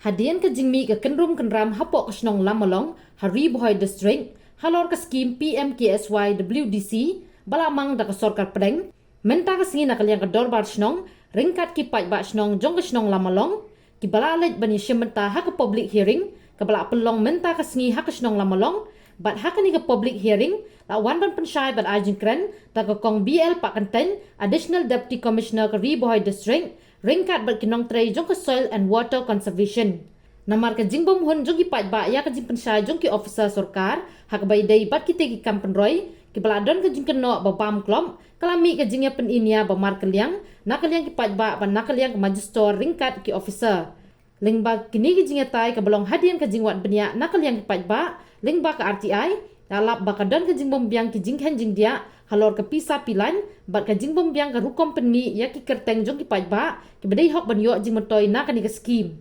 Hadian ke jingmi ke kenrum kenram hapok ke senong lamalong hari bohoi district halor ke skim PMKSY WDC balamang da ke sorkar pedeng menta ke singi nakal yang ke dorbar senong ringkat ki pai ba senong jong ke senong lamalong ki balalej bani syementa ha ke public hearing ke balak pelong menta ke singi ha ke senong lamalong bat ha ke ni ke public hearing la wan ban pensyai bat ajin kren ta ke kong BL Pak Kenten additional deputy commissioner ke Ribohoi district ringkat berkinong tray jong ke soil and water conservation. Namar ke jingbom hun jong ki pai ba ya ke jing pensai jong ki officer sorkar hak bai dei bat ki tegi kampen roy ki beladon ke jing keno ba bam klom kalami ke jingya pen inia ba mar keliang nakaliang ki pai ba nakaliang ke magister ringkat ki officer. Ling ba kini ki jingya tai ke belong hadian ke jingwat benia nakaliang ki pai ba ling ba ke RTI dalap ba kadon ke jingbom biang ki jinghen jing dia halor ke pisa pilan bat ke jingbom biang ke rukom penni ya ki kerteng jong ki pai ba ki bedai hok ban yo jing motoi nak ni ke skim.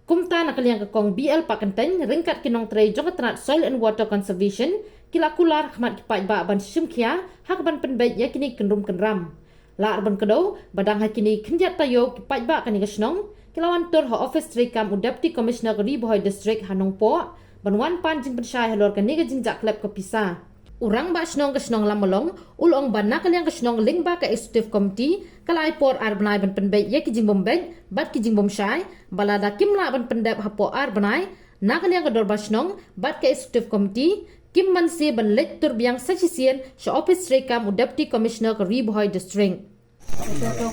Kumta nakal yang ke kong BL Pak Kenten ringkat kinong tray jong ke tenat soil and water conservation kila kular khmat ki pai ba ban simkhia hak ban penbet ya kini kenrum kenram. La ban kedo badang ha kini khenjat tayo ki pai ba kani ke snong kilawan tur ha office tray kam deputy commissioner ke Ribohoi district Hanong Po ban wan pan jing pensyai halor ke ni ke jing jak klep ke pisa. Urang ba senong ke senong lamalong ulong ban nakal yang ke senong ling ba ke executive committee kalai por ar banai ban penbet ya ki jing bombek bat ki jing bom syai balada kim la ban pendap hapo ar banai nakal yang ke dor ba senong bat ke executive committee kim man se ban lektur biang sachisien sha office rekam deputy commissioner ke Ribohoi district.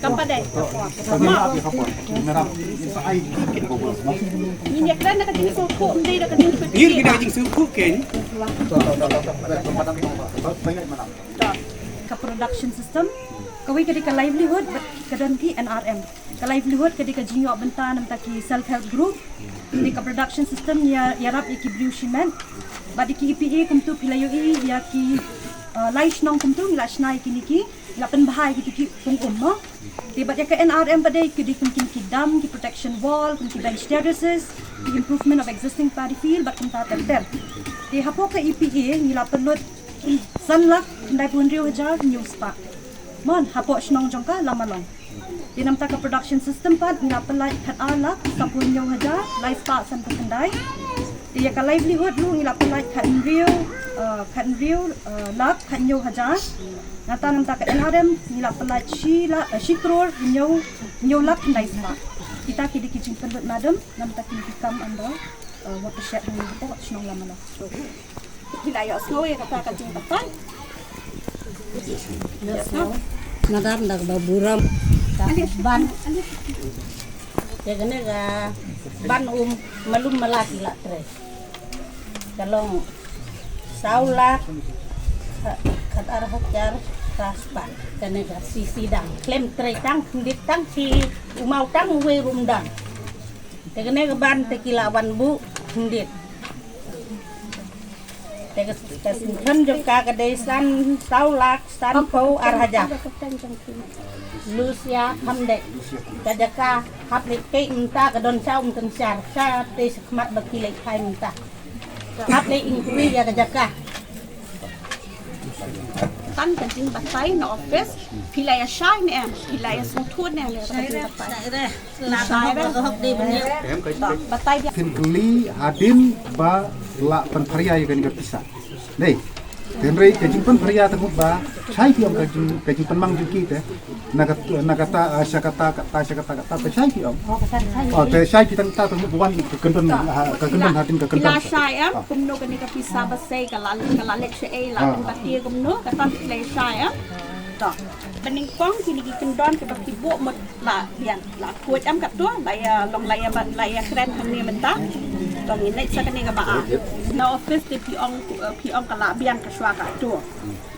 Kampadai. Ini kan nak jadi suku, ini nak jadi suku. Ini kita jadi suku kan? Ke production system, kau ikut ke livelihood, kadang ki NRM. Ke livelihood kadang ke jinyo bentan, nampak ki self help group. Di ke production system ya rap iki brew cement. Badi ki EPA kumtu pilayo ya ki laish nong kumtu ngila snai kini ki la pen bahai ki ki pung no tiba ya ke NRM badai ki kumkin ki dam ki protection wall ki bench terraces the improvement of existing paddy field but kumta ter di hapo ke EPA ngila penlut sanlak ndai pun riu hajar news pa mon hapo snong jongka lamalong di namta ke production system pat ngila pelai khat ala sapun nyau hajar life pa san kendai di ya ke livelihood lu ngila pelai khat riu lak khat nyau hajar nata namta ke NRM ngila pelai shi crore nyau lak kendai sma kita kidi kijing penlut madam namta kini kam anda watershed ni hapo snong lamalong gila ya snow ya kata kajing tepat Madam dak baburam ban ya kene ga ban malum malaki la tre kalong saulak khat ar hajar raspan kene ga sisi dang klem tre tang dit tang si umau tang we rum dang ya kene ga ban tekilawan bu dit kan juga ke desan saulak sanpo arhaja Lucia hamdek kajaka haplik ke minta ke don saum tensar sa te sekmat bakilek hai minta haplik ingkuri ya kajaka kan kencing batai na office pilaya shai ne pilaya sutun ne le kencing batai shai ba hok di benya batai dia Kali hadin ba la penfaria yang kan bisa. Nih, tenrei kajing penfaria tengok ba, saya tiap kajing penmang juki teh, nakata syakata saya tiap. Oh, teh saya kita tengok bukan kegendon hadin kegendon. Kila shai kumno kan ka pisa basai kalalik se la batia kumno kata kila shai to peningkong kini kendon ke bakibo mot la bian la kuat am kat tu laya keren hamni mentah tong ini sakane ka ba na office de piong kala bian ka swa ka tu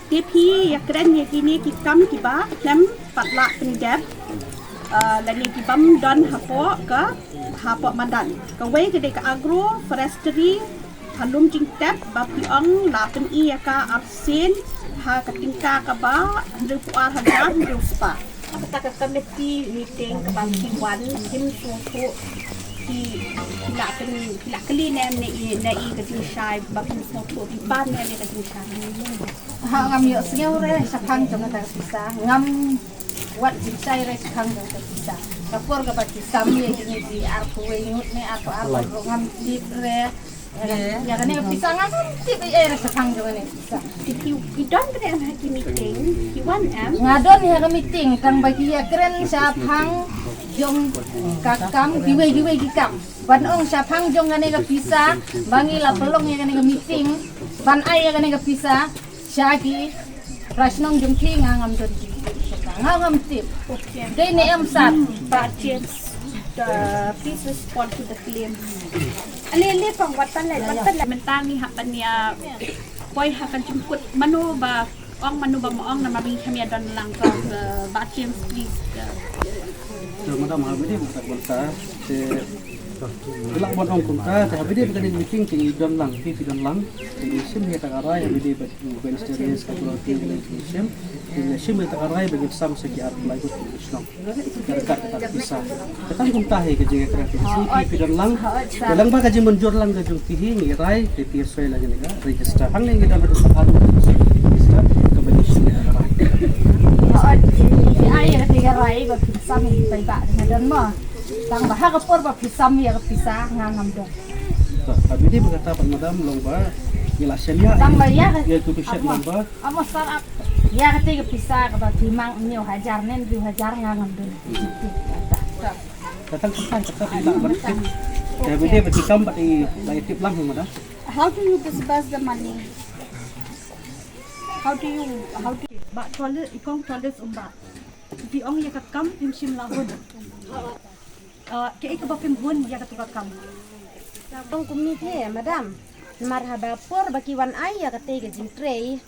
TP ya keren ya kini ki kam ki ba klem patla pendep lani ki bam don hapo mandan ka we ke de ka agro forestry halum jing tap ba piong la pen I ka absen ha katingka ka ba hendak puar hadam hendak spa kita ke committee meeting ke bangki wan tim suku di kila kali ne ke tim shai ba kim suku di ban ne ke tim shai ha ngam yo sngeu re sakhang jong ta pisa ngam wat jisai res khang dong ka bisa kapor ka pati sami ni di arko we ngut ne arko ngam tip re ya kan ne bisa ngam tip res khang dong ne bisa If you don't get an happy meeting, you want them. ngadon ya ka meeting kang bagi ya keren sa phang jong kakam giwe gikam ban ong sa phang jong ngane ka bisa bangi la pelong ya ngane ka meeting ban ai ya ngane ka bisa syagi rasnong jong ki ngam don ngam tip Okay. dei ne am sat But James, please respond to the claims. Alili pang watan lai mentang ni hapan niya boy hakan jemput manu ba ong manu ba maong na mabing kami don lang ko ba James please. Madam habis dia tak bangsa se gelak bon ong kunta ta habis dia bukan meeting ting idon lang pi idon lang ting sim dia tak arai habis dia bukan serius ka pulau ting sim tak arai bagi sam segi art lai ko islam dekat tak bisa kan kunta he ke jeng kreatif pi idon lang lang ba ka jeng munjur lang ka jung pi ni rai te pi soi lagi ni ka register hang ning kita ber satu register kembali sim dia arai ai ya tiga rai ba pisam ni pai ba ngadon mo tang ba ha ka por ba pisam ya ka pisa ngam don habis dia berkata Pak Madam lomba ilasannya tang ba ya ya tu syak lomba amo startup ya ka tiga pisa ka ba timang nyo hajar nen 2,000 ngam don datang tetap tidak bertip habis dia bertikam pai tip lang Madam How do you disburse the money? How do you ba toilet ikong toilet umba di ong ya ka kam im sim lahun ke ik ba pim hun ya ka tu ka kam tong kumni the madam marhaba por bakiwan ai ya ka te ga jing trei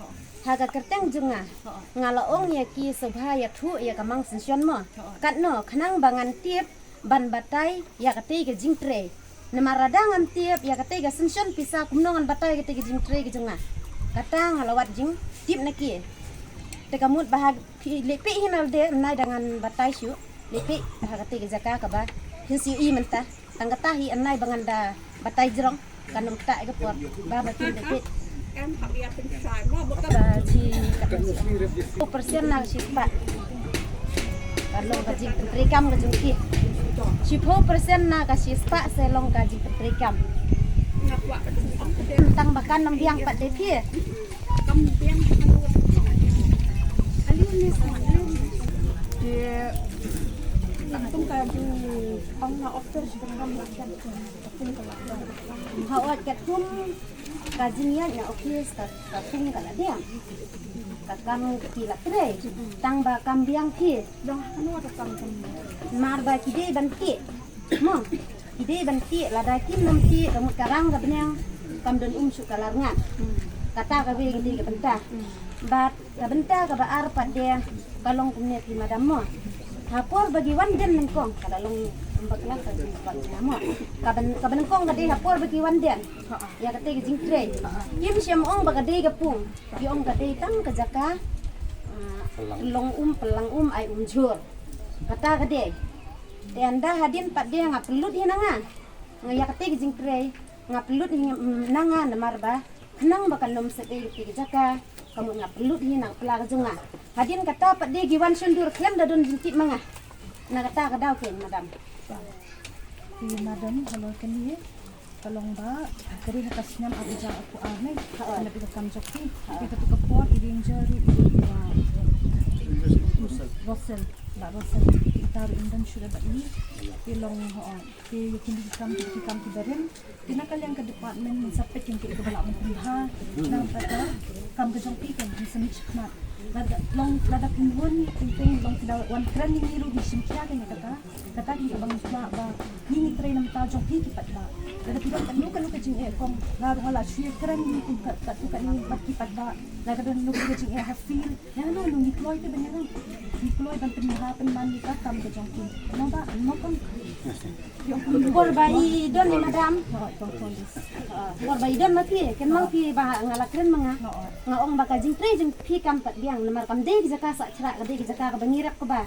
ha ka kerteng junga ngala ong ya ki sobha ya thu ya ka mang sin mo kat no khnang bangan tiep ban batai ya ka te ga jing trei namarada ngam tiep ya ka te ga sin pisa kumnongan batai ka te ga jing trei ga junga kata ngalawat jing tip na ki te kamut bahag lepi hinal de nai dengan batai syu lepi bahag te ga jaka ka ba hin siu I menta tanggata hi anai banganda batai jerong kanum ta ga por ba batin de em học yaเป็นสายว่าบ่ ba chi 10% na si pa kalau gaji menteri kam gaji ki 10% na ka si pa se long gaji menteri kam งับว่าเป็นออกเด tang bakan nam biang pat de phi กำเปียงอันนี้นี่สอนเรื่องต้องการดูห้องออฟฟิศเป็นห้องรับกันต้องการรับกัน hawat kat kum kajinya ya office ka kum kala dia ka kam ki la tre tang ba kam biang ki ดองนวดกำกัน mar ba ki de ban ki mo ki de ban ki la da kim nam ki kamut karang ka benyang kam don su kalar ngat kata ka bi ngi ka benta bat ka benta ka ba ar pat dia kalong kumne ki madam mo hapor bagi wan den nengkong kadalong baklang ka pat mo kaban kong ka de hapor bagi wan den ya ka te jing tre yim siam ong ba ka de ka pung ki ong ka de tang ka jaka long pelang ai jur kata ka de te anda hadin pat dia ngapelut hinanga ngaya ka te jing tre ngapelut nanga namar ba nang bakal lom se ki jaka kamu ngapelut hinang pelaga junga hadin kata pat dia giwan sundur klem dadun jinti manga na kata ka daw ken madam di madam kalau kini kalong ba kari hakas nyam aku jang aku anai lebih ke kam jokti itu tu kapor danger Rosel ba Rosel taruh indan sudah ba ini pilong ke kini kam ki beren tinakal yang ke department sampai yang ke balak mengha nang pada kam ke jokti kan semich khmat lada pinhun ting long tidak wan kran ni ru di simkia kan kata di abang isma ba ni train nam ta jok ki pat ba lada tidak kan lu kajing kong la ngala shui kran ni ku kat tu kan ni pat ki pat ba la ka don lu kajing have feel ya no lu ni kloy te banya ni kloy ban penha pen man ni ka kam ke jok ki no ba no kon bor bai don ni madam tong polis bor bai don mati ken mau pi ba ngala kren manga ngaong ba kajing tre jing pi kam pat biang lemar kam de jaka sa chra ka de jaka ka bangirap ko ba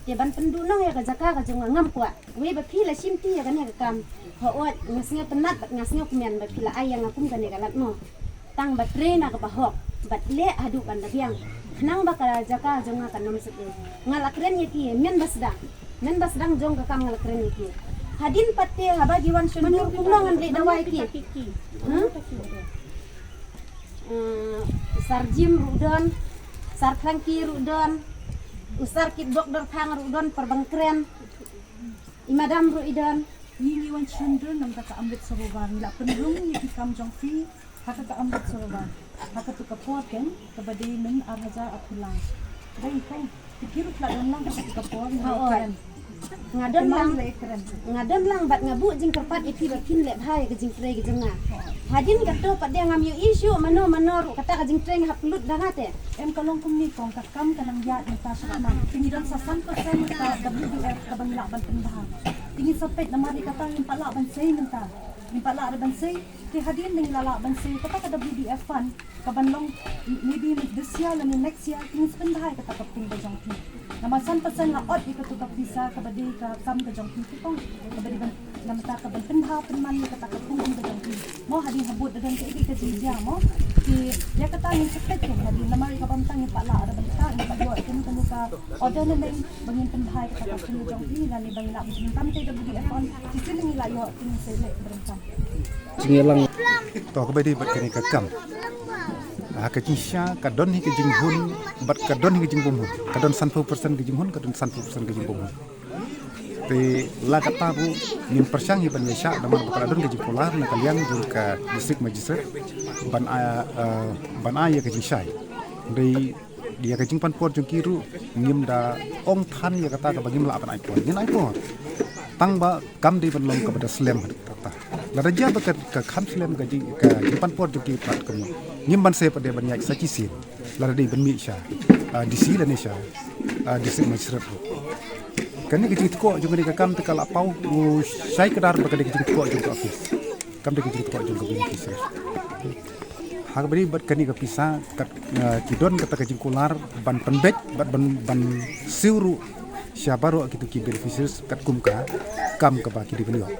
te ban pendunong ya ka jaka ka jung ngam kwa we ba pi la simti ya kan ya kam hoot ngasnya penat bat ngasnya kumian ba pi la ayang akum kan ya galat mo tang ba tre na ka ba hok bat le adu kan da biang kenang bakal jaka jong akan nom seke ngalakren yaki men basdang jong kakam ngalakren yaki hadin patte habagi wan sundur kumangan le dawai ki sarjim rudon sarkrangki rudon usar kit dokter thang rudon perbangkren imadam ruidon Yili wan sundur nam kaka amrit soroban la penrung yaki kam jong fi haka ka amrit soroban haka tu kapot kan kabade men arhaja apulang dai kai pikirut la dan lang ka kapot haon ngadon lang bat ngabu jing kerpat ipi bakin let hai ke jing tre ke jenga hadin kato pat dia ngam yu isu mano ru kata ke jing tre ngaplut dangate em kalong kum ni kong kakam kanang ya ni ta sa man pinidan sa 100% ka WDF ka bangla ban pendahan tingin sa pet na mari kata yung pala ban say nanta yung pala ban say ti hadin ning lala ban say kata ka WDF fund ka banlong maybe this year la next year tingin sa pendahay kata ka ping bajang ti naman 100% la ot ikaw ka visa ka badi ka kam ka jang ti kong ka badi ban namata ka ban pendha penman kata ka pung bajang ti mo hadin habut dagan ka iki ka jiya mo ti ya kata yung sa pet hadin na mari ka pamtang yung pala ban ta ni pa yo kin ka ka order na lang bangin pendahay kata ka pung bajang ti la ni bangla bin kam tay WDF fund ti siling la yo tin sa le berentang Jingelang to ka badi bat kani ka kam ka jinsha ka don hi ka jing hun bat ka don hi ka jing bum hun ka don 100% ka jing hun ka don 100% ka jing bum hun te la kata bu nim persang hi ban yasha damar bakal don ka jing polar na kalian jul ka distrik magistrate ban aya ka jinsha dei dia ka jing pan por jung kiru nim da ong than ya kata ka bagim la ban ai por nyen ai por tang ba kam de ban long ka bada slam kata la raja ba ka kham slam ka jing pan por jung ki pat kam nim ban se pa de ban yak sa chi sin la de ban mi sha disi la ne sha distrik magistrate kan ni ki ko jung ni ka kam te kala pau sai kadar ba ka de ki ko jung ka office kam de ki ko jung ka bin ki hak beri bat kani ka pisa kat kidon kata ka jingkular ban penbet ban siuru syabaro kitu ki beneficiaries kat kumka kam ka ba ki di benio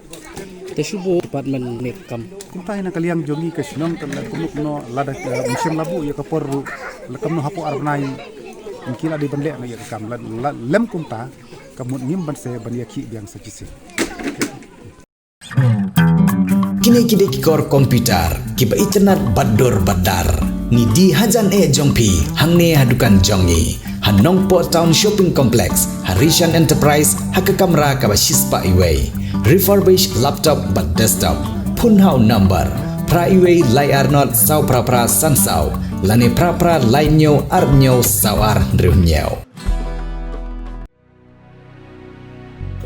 Tesubo department nek kam kumpai na kaliang jongi ka sinom kan la kumuk no lada musim labu ya ka porru la kam no hapo arnai kila di bende na ya kam la lem kumta kamut nim ban se ban yaki biang sa kisi Kini kor komputer kiba internet bador badar ni di hajan jongpi hangne hadukan jongi hanong po town shopping complex Harishan Enterprise haka kamera kaba shispa iway refurbished laptop but desktop punhau number pra iway layar not sau pra sansau lane pra lainyo arnyo sawar riunyo.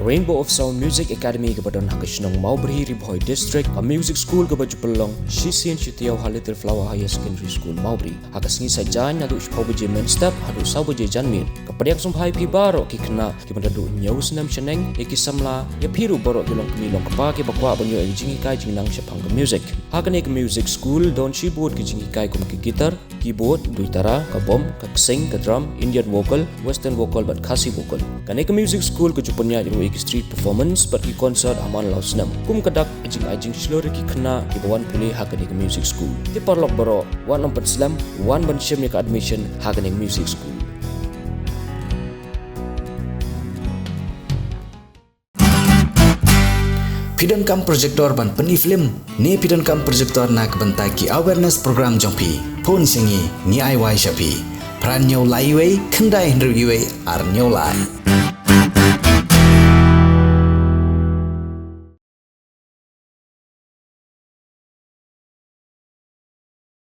Rainbow of Sound Music Academy kepadon Hakashnong Maubri Ribhoi District, a music school kebajupelong Shisian Shitiau Little Flower Higher Secondary School Maubri. Hakasngi sajan adu shpaubaje main step hadu saubaje janmin. Kepadang sumpai pi baro ki kena ki mandadu nyau senam cheneng ki samla ya piru baro ki long kemilong kepa ki bakwa banyo e jingi kai jingnang shapang ke music. Hakane ke music school don shibut ki jingi kai kum ki gitar, keyboard, duitara, ka bom, ka sing, ka drum, Indian vocal, western vocal but khasi vocal. Kane ke music school kejupunya street performance but ki concert aman law snam kum kadak ajing slore ki khna ki bawan puli hakani ke music school ti parlok baro wan number slam wan ban shem ni ka admission hakani music school. Pidon kam projector ban peni film ni pidon kam projector nak bentai ki awareness program jongpi pon singi ni ai wai shapi pran nyau lai wei khandai hendru wei ar nyau lai